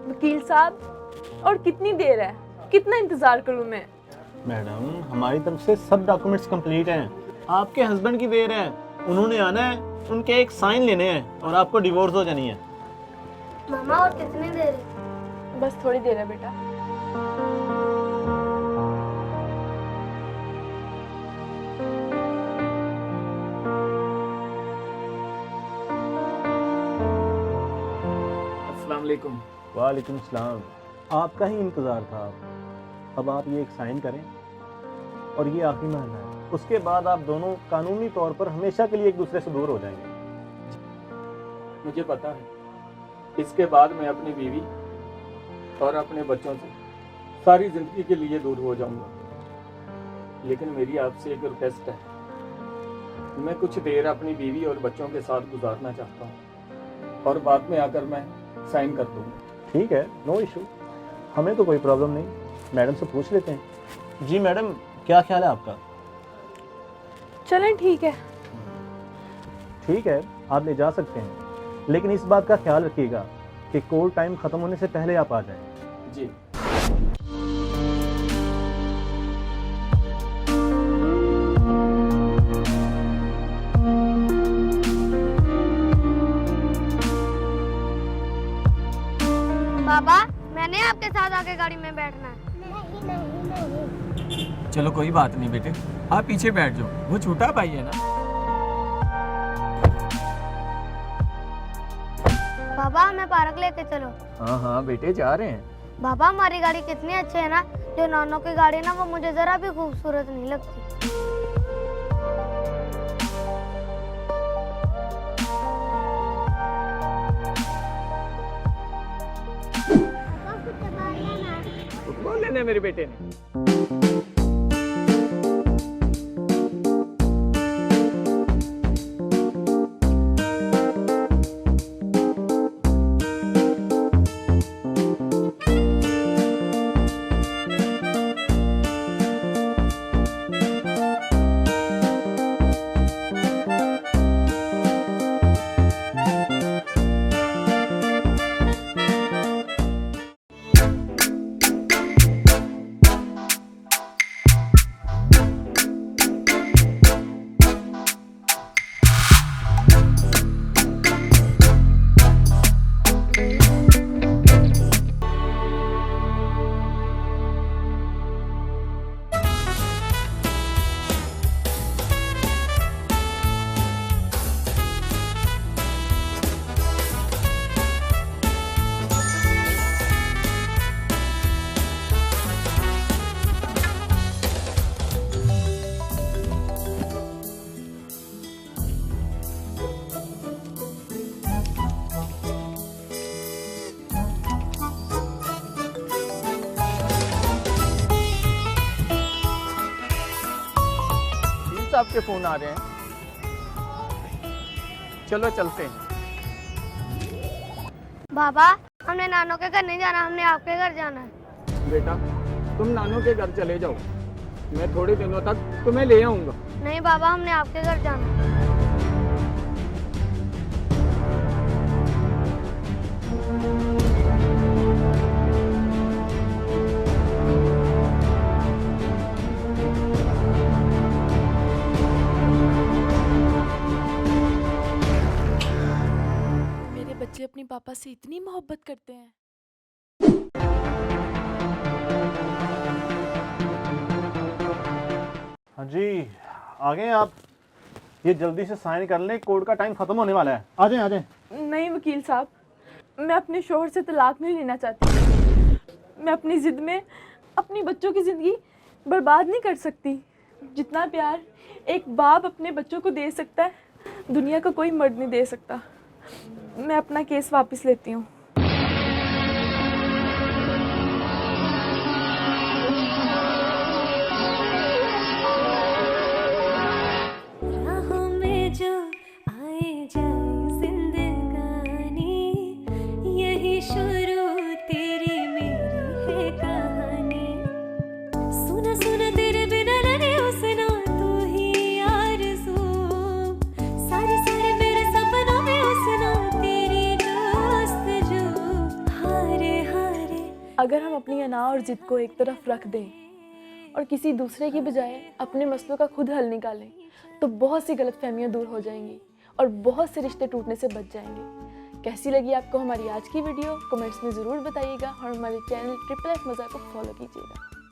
वकील साहब, और कितनी देर है? कितना इंतजार करूं मैं? मैडम, हमारी तरफ से सब डॉक्यूमेंट्स कंप्लीट हैं। आपके हस्बैंड की देर है, उन्होंने आना है, उनके एक साइन लेने हैं और आपको डिवोर्स हो जानी है। मामा और कितनी देर है? बस थोड़ी देर है बेटा। अस्सलाम वालेकुम। वालेकुम सलाम। आपका ही इंतज़ार था। अब आप ये एक साइन करें और ये आखिरी महीना है, उसके बाद आप दोनों कानूनी तौर पर हमेशा के लिए एक दूसरे से दूर हो जाएंगे। मुझे पता है इसके बाद मैं अपनी बीवी और अपने बच्चों से सारी ज़िंदगी के लिए दूर हो जाऊंगा, लेकिन मेरी आपसे एक रिक्वेस्ट है। मैं कुछ देर अपनी बीवी और बच्चों के साथ गुजारना चाहता हूँ और बाद में आकर मैं साइन कर दूँगा। ठीक है, नो इशू, हमें तो कोई प्रॉब्लम नहीं। मैडम से पूछ लेते हैं। जी मैडम, क्या ख्याल है आपका? चलें, ठीक है। ठीक है, आप ले जा सकते हैं, लेकिन इस बात का ख्याल रखिएगा कि कोर्ट टाइम ख़त्म होने से पहले आप आ जाएं। जी। पापा, मैंने आपके साथ आके गाड़ी में बैठना है। नहीं नहीं नहीं। चलो कोई बात नहीं बेटे, आप पीछे बैठ जाओ, वो छोटा भाई है ना। पापा, हमें पार्क लेके चलो। हाँ हाँ बेटे, जा रहे हैं। पापा, हमारी गाड़ी कितनी अच्छी है ना। जो नानों की गाड़ी है ना, वो मुझे जरा भी खूबसूरत नहीं लगती। फुटबॉल लेने मेरे बेटे ने। साहब के फोन आ रहे हैं, चलो चलते हैं। पापा, हमने नानों के घर नहीं जाना, हमने आपके घर जाना है। बेटा, तुम नानों के घर चले जाओ, मैं थोड़े दिनों तक तुम्हें ले आऊंगा। नहीं पापा, हमने आपके घर जाना है। बच्चे अपने पापा से इतनी मोहब्बत करते हैं। हाँ जी, आ गए आप? ये जल्दी से साइन कर लें, कोर्ट का टाइम ख़त्म होने वाला है। आ जाएं, आ जाएं। नहीं वकील साहब, मैं अपने शोहर से तलाक नहीं लेना चाहती। मैं अपनी ज़िद में अपनी बच्चों की ज़िंदगी बर्बाद नहीं कर सकती। जितना प्यार एक बाप अपने बच्चों को दे सकता है, दुनिया का कोई मर्द नहीं दे सकता। मैं अपना केस वापस लेती हूँ। राहों में जो आए जाए जिंदगानी, यही शुरू तेरी मेरी है कहानी। सुना सुना तेरे बिना लगे उसना तू ही आरज़ू, सारे सारे मेरे सपनों में उसना तेरी दोस्त अगर हम अपनी अना और ज़िद को एक तरफ रख दें और किसी दूसरे की बजाय अपने मसलों का खुद हल निकालें तो बहुत सी गलतफहमियां दूर हो जाएंगी और बहुत से रिश्ते टूटने से बच जाएंगे। कैसी लगी आपको हमारी आज की वीडियो कमेंट्स में ज़रूर बताइएगा और हमारे चैनल ट्रिपल एफ मज़ा को फॉलो कीजिएगा।